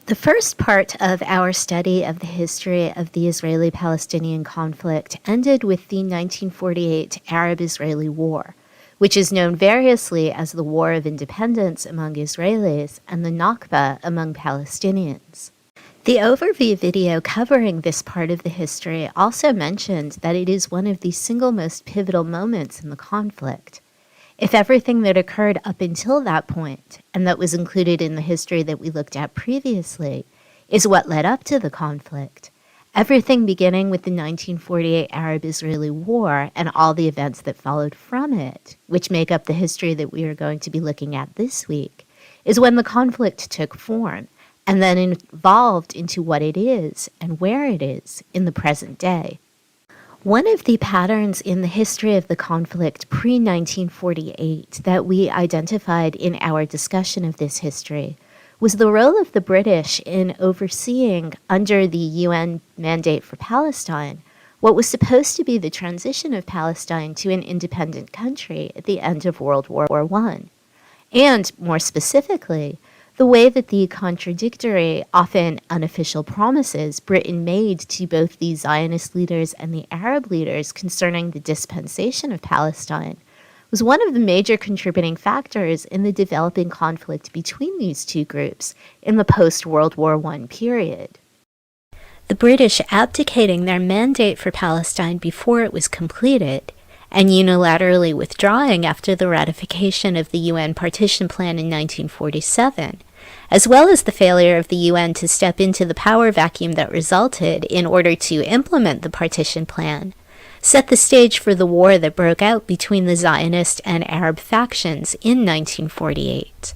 The first part of our study of the history of the Israeli-Palestinian conflict ended with the 1948 Arab-Israeli War, which is known variously as the War of Independence among Israelis and the Nakba among Palestinians. The overview video covering this part of the history also mentioned that it is one of the single most pivotal moments in the conflict. If everything that occurred up until that point, and that was included in the history that we looked at previously, is what led up to the conflict, everything beginning with the 1948 Arab-Israeli War and all the events that followed from it, which make up the history that we are going to be looking at this week, is when the conflict took form, and then evolved into what it is and where it is in the present day. One of the patterns in the history of the conflict pre-1948 that we identified in our discussion of this history was the role of the British in overseeing, under the UN Mandate for Palestine, what was supposed to be the transition of Palestine to an independent country at the end of World War I. And, more specifically, the way that the contradictory, often unofficial promises Britain made to both the Zionist leaders and the Arab leaders concerning the dispensation of Palestine was one of the major contributing factors in the developing conflict between these two groups in the post-World War I period. The British abdicating their mandate for Palestine before it was completed, and unilaterally withdrawing after the ratification of the UN partition plan in 1947, as well as the failure of the UN to step into the power vacuum that resulted in order to implement the partition plan, set the stage for the war that broke out between the Zionist and Arab factions in 1948.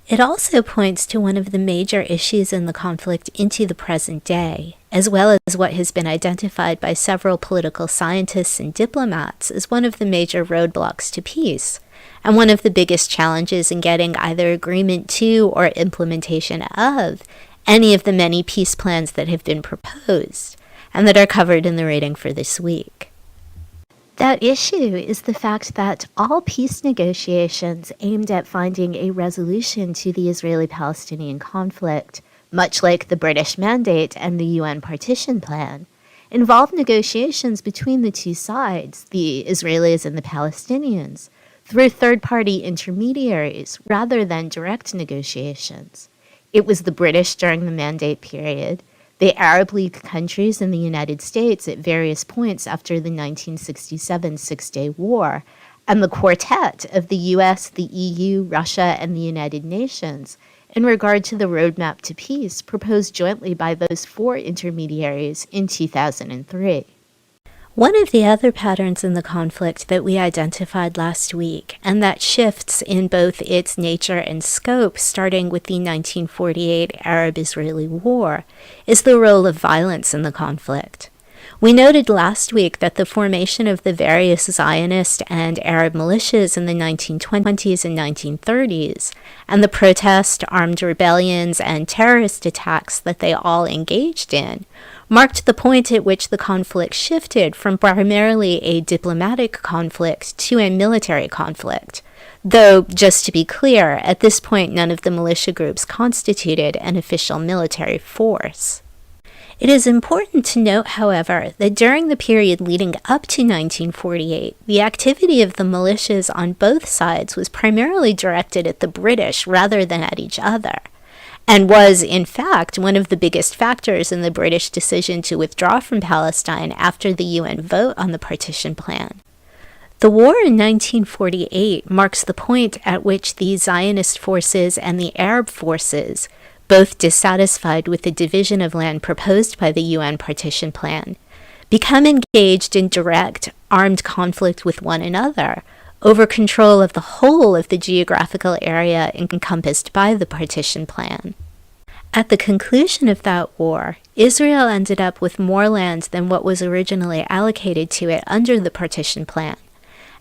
It also points to one of the major issues in the conflict into the present day, as well as what has been identified by several political scientists and diplomats as one of the major roadblocks to peace, and one of the biggest challenges in getting either agreement to or implementation of any of the many peace plans that have been proposed, and that are covered in the rating for this week. That issue is the fact that all peace negotiations aimed at finding a resolution to the Israeli-Palestinian conflict, much like the British Mandate and the UN partition plan, involve negotiations between the two sides, the Israelis and the Palestinians, through third-party intermediaries rather than direct negotiations. It was the British during the Mandate period, the Arab League countries and the United States at various points after the 1967 Six-Day War, and the quartet of the US, the EU, Russia, and the United Nations in regard to the roadmap to peace proposed jointly by those four intermediaries in 2003. One of the other patterns in the conflict that we identified last week, and that shifts in both its nature and scope starting with the 1948 Arab-Israeli War, is the role of violence in the conflict. We noted last week that the formation of the various Zionist and Arab militias in the 1920s and 1930s, and the protest, armed rebellions, and terrorist attacks that they all engaged in, marked the point at which the conflict shifted from primarily a diplomatic conflict to a military conflict. Though, just to be clear, at this point none of the militia groups constituted an official military force. It is important to note, however, that during the period leading up to 1948, the activity of the militias on both sides was primarily directed at the British rather than at each other, and was, in fact, one of the biggest factors in the British decision to withdraw from Palestine after the UN vote on the partition plan. The war in 1948 marks the point at which the Zionist forces and the Arab forces, both dissatisfied with the division of land proposed by the UN partition plan, become engaged in direct, armed conflict with one another over control of the whole of the geographical area encompassed by the partition plan. At the conclusion of that war, Israel ended up with more land than what was originally allocated to it under the partition plan,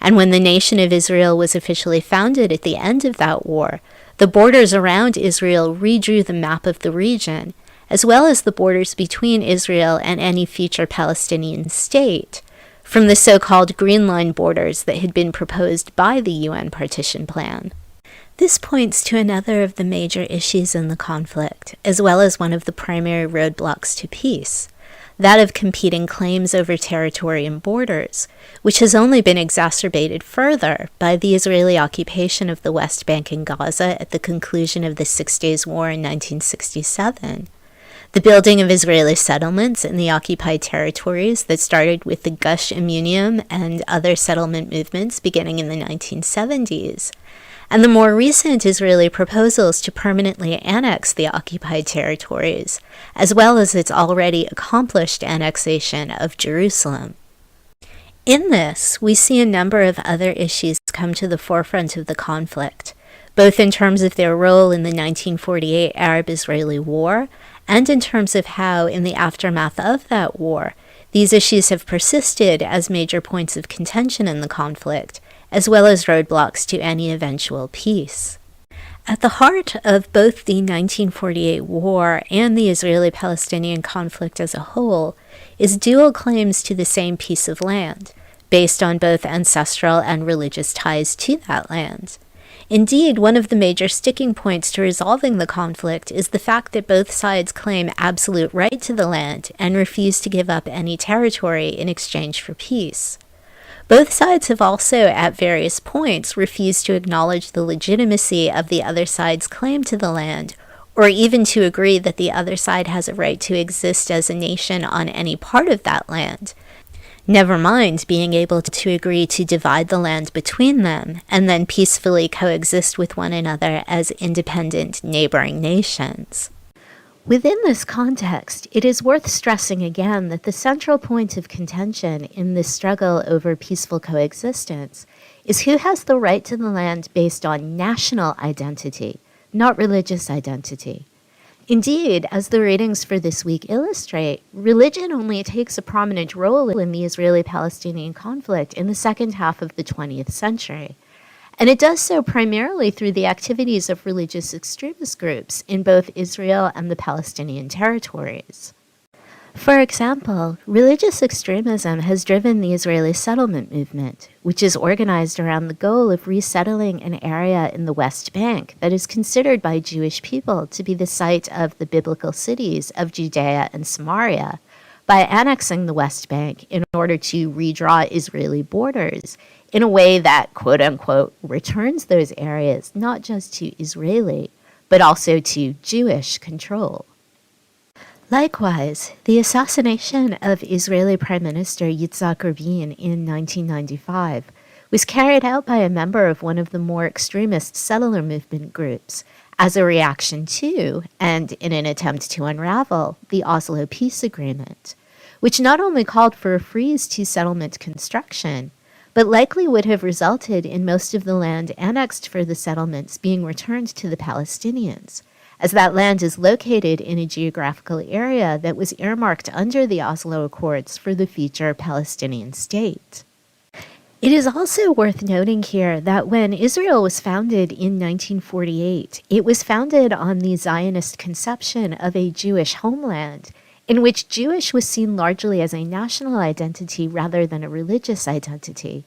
and when the nation of Israel was officially founded at the end of that war, the borders around Israel redrew the map of the region, as well as the borders between Israel and any future Palestinian state, from the so-called Green Line borders that had been proposed by the UN partition plan. This points to another of the major issues in the conflict, as well as one of the primary roadblocks to peace, that of competing claims over territory and borders, which has only been exacerbated further by the Israeli occupation of the West Bank and Gaza at the conclusion of the Six Days War in 1967, the building of Israeli settlements in the occupied territories that started with the Gush Emunim and other settlement movements beginning in the 1970s, and the more recent Israeli proposals to permanently annex the occupied territories, as well as its already accomplished annexation of Jerusalem. In this, we see a number of other issues come to the forefront of the conflict, both in terms of their role in the 1948 Arab-Israeli War, and in terms of how, in the aftermath of that war, these issues have persisted as major points of contention in the conflict, as well as roadblocks to any eventual peace. At the heart of both the 1948 war and the Israeli-Palestinian conflict as a whole is dual claims to the same piece of land, based on both ancestral and religious ties to that land. Indeed, one of the major sticking points to resolving the conflict is the fact that both sides claim absolute right to the land and refuse to give up any territory in exchange for peace. Both sides have also, at various points, refused to acknowledge the legitimacy of the other side's claim to the land, or even to agree that the other side has a right to exist as a nation on any part of that land. Never mind being able to agree to divide the land between them, and then peacefully coexist with one another as independent neighboring nations. Within this context, it is worth stressing again that the central point of contention in this struggle over peaceful coexistence is who has the right to the land based on national identity, not religious identity. Indeed, as the readings for this week illustrate, religion only takes a prominent role in the Israeli-Palestinian conflict in the second half of the 20th century. And it does so primarily through the activities of religious extremist groups in both Israel and the Palestinian territories. For example, religious extremism has driven the Israeli settlement movement, which is organized around the goal of resettling an area in the West Bank that is considered by Jewish people to be the site of the biblical cities of Judea and Samaria, by annexing the West Bank in order to redraw Israeli borders in a way that, quote-unquote, returns those areas not just to Israeli, but also to Jewish control. Likewise, the assassination of Israeli Prime Minister Yitzhak Rabin in 1995 was carried out by a member of one of the more extremist settler movement groups as a reaction to, and in an attempt to unravel, the Oslo Peace Agreement, which not only called for a freeze to settlement construction, but likely would have resulted in most of the land annexed for the settlements being returned to the Palestinians, as that land is located in a geographical area that was earmarked under the Oslo Accords for the future Palestinian state. It is also worth noting here that when Israel was founded in 1948, it was founded on the Zionist conception of a Jewish homeland, in which Jewish was seen largely as a national identity rather than a religious identity.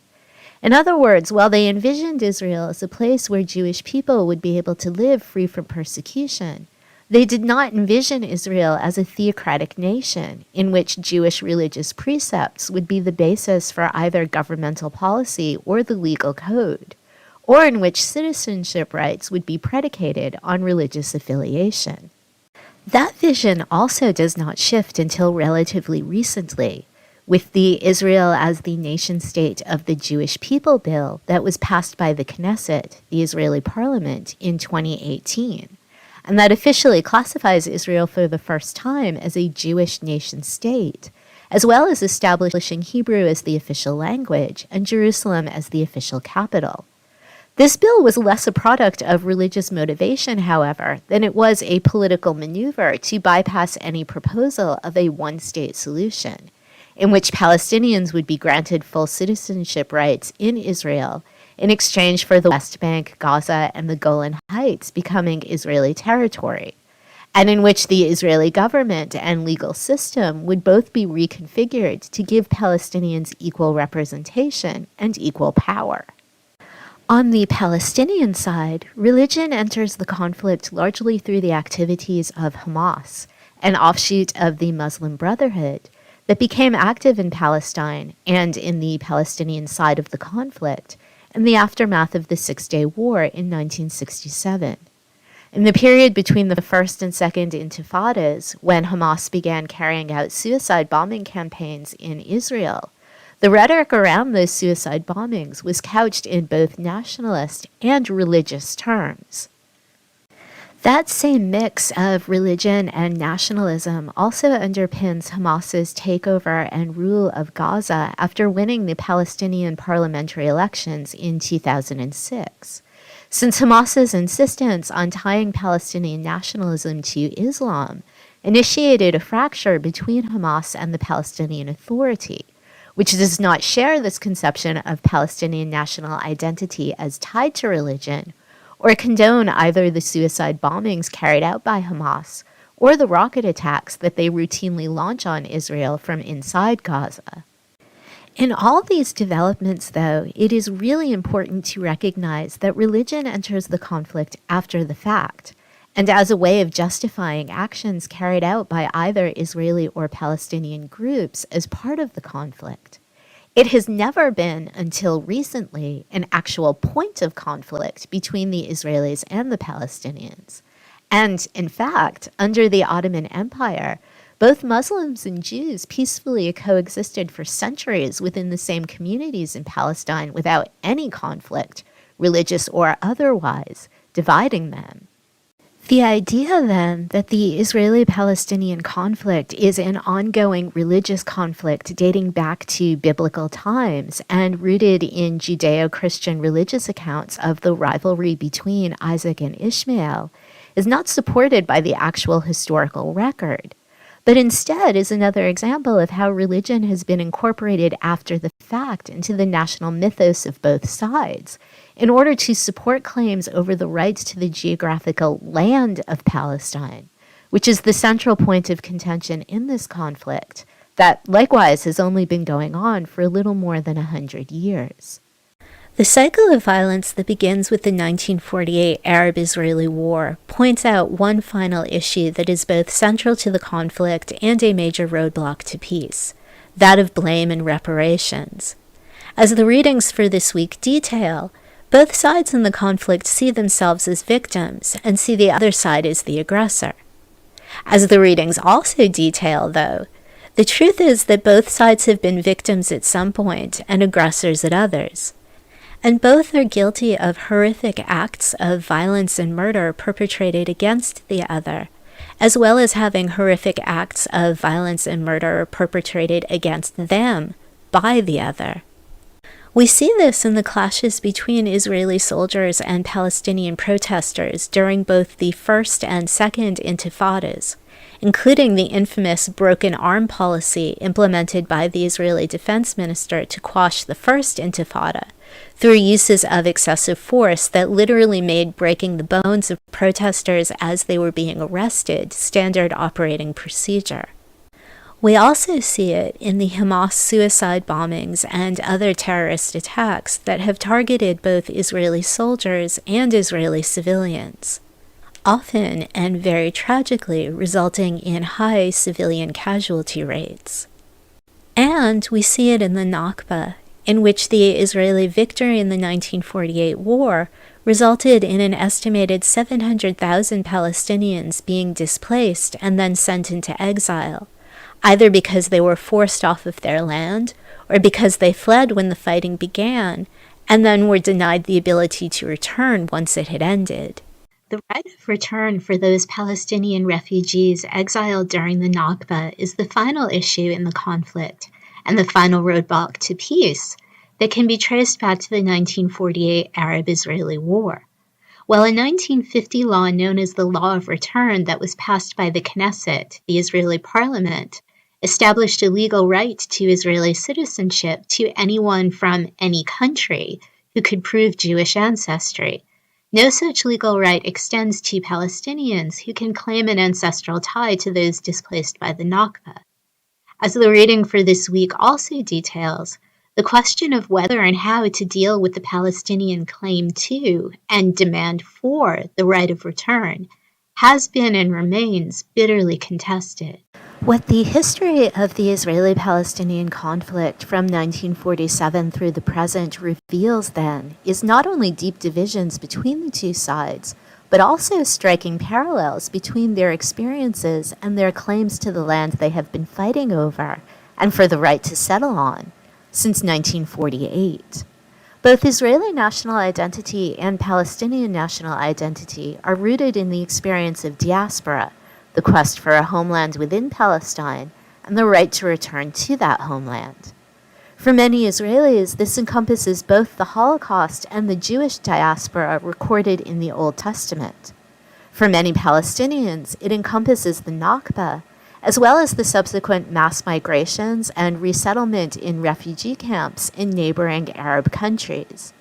In other words, while they envisioned Israel as a place where Jewish people would be able to live free from persecution, they did not envision Israel as a theocratic nation in which Jewish religious precepts would be the basis for either governmental policy or the legal code, or in which citizenship rights would be predicated on religious affiliation. That vision also does not shift until relatively recently, with the Israel as the nation-state of the Jewish people bill that was passed by the Knesset, the Israeli parliament, in 2018, and that officially classifies Israel for the first time as a Jewish nation-state, as well as establishing Hebrew as the official language and Jerusalem as the official capital. This bill was less a product of religious motivation, however, than it was a political maneuver to bypass any proposal of a one-state solution, in which Palestinians would be granted full citizenship rights in Israel in exchange for the West Bank, Gaza, and the Golan Heights becoming Israeli territory, and in which the Israeli government and legal system would both be reconfigured to give Palestinians equal representation and equal power. On the Palestinian side, religion enters the conflict largely through the activities of Hamas, an offshoot of the Muslim Brotherhood that became active in Palestine and in the Palestinian side of the conflict in the aftermath of the Six-Day War in 1967. In the period between the First and Second Intifadas, when Hamas began carrying out suicide bombing campaigns in Israel, the rhetoric around those suicide bombings was couched in both nationalist and religious terms. That same mix of religion and nationalism also underpins Hamas's takeover and rule of Gaza after winning the Palestinian parliamentary elections in 2006. Since Hamas's insistence on tying Palestinian nationalism to Islam initiated a fracture between Hamas and the Palestinian Authority, which does not share this conception of Palestinian national identity as tied to religion, or condone either the suicide bombings carried out by Hamas or the rocket attacks that they routinely launch on Israel from inside Gaza. In all these developments, though, it is really important to recognize that religion enters the conflict after the fact, and as a way of justifying actions carried out by either Israeli or Palestinian groups as part of the conflict. It has never been, until recently, an actual point of conflict between the Israelis and the Palestinians. And, in fact, under the Ottoman Empire, both Muslims and Jews peacefully coexisted for centuries within the same communities in Palestine without any conflict, religious or otherwise, dividing them. The idea, then, that the Israeli-Palestinian conflict is an ongoing religious conflict dating back to biblical times and rooted in Judeo-Christian religious accounts of the rivalry between Isaac and Ishmael is not supported by the actual historical record, but instead is another example of how religion has been incorporated after the fact into the national mythos of both sides, in order to support claims over the rights to the geographical land of Palestine, which is the central point of contention in this conflict, that likewise has only been going on for a little more than 100 years. The cycle of violence that begins with the 1948 Arab-Israeli War points out one final issue that is both central to the conflict and a major roadblock to peace, that of blame and reparations. As the readings for this week detail, both sides in the conflict see themselves as victims and see the other side as the aggressor. As the readings also detail, though, the truth is that both sides have been victims at some point and aggressors at others. And both are guilty of horrific acts of violence and murder perpetrated against the other, as well as having horrific acts of violence and murder perpetrated against them by the other. We see this in the clashes between Israeli soldiers and Palestinian protesters during both the First and Second Intifadas, including the infamous broken arm policy implemented by the Israeli defense minister to quash the First Intifada, through uses of excessive force that literally made breaking the bones of protesters as they were being arrested standard operating procedure. We also see it in the Hamas suicide bombings and other terrorist attacks that have targeted both Israeli soldiers and Israeli civilians, often and very tragically resulting in high civilian casualty rates. And we see it in the Nakba, in which the Israeli victory in the 1948 war resulted in an estimated 700,000 Palestinians being displaced and then sent into exile, either because they were forced off of their land or because they fled when the fighting began and then were denied the ability to return once it had ended. The right of return for those Palestinian refugees exiled during the Nakba is the final issue in the conflict and the final roadblock to peace that can be traced back to the 1948 Arab-Israeli War. While a 1950 law known as the Law of Return that was passed by the Knesset, the Israeli parliament, established a legal right to Israeli citizenship to anyone from any country who could prove Jewish ancestry. No such legal right extends to Palestinians who can claim an ancestral tie to those displaced by the Nakba. As the reading for this week also details, The question of whether and how to deal with the Palestinian claim to and demand for the right of return has been and remains bitterly contested. What the history of the Israeli-Palestinian conflict from 1947 through the present reveals then is not only deep divisions between the two sides, but also striking parallels between their experiences and their claims to the land they have been fighting over and for the right to settle on since 1948. Both Israeli national identity and Palestinian national identity are rooted in the experience of diaspora, the quest for a homeland within Palestine, and the right to return to that homeland. For many Israelis, this encompasses both the Holocaust and the Jewish diaspora recorded in the Old Testament. For many Palestinians, it encompasses the Nakba, as well as the subsequent mass migrations and resettlement in refugee camps in neighboring Arab countries.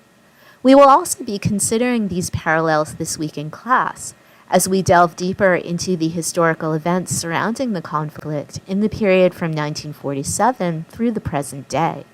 We will also be considering these parallels this week in class, as we delve deeper into the historical events surrounding the conflict in the period from 1947 through the present day.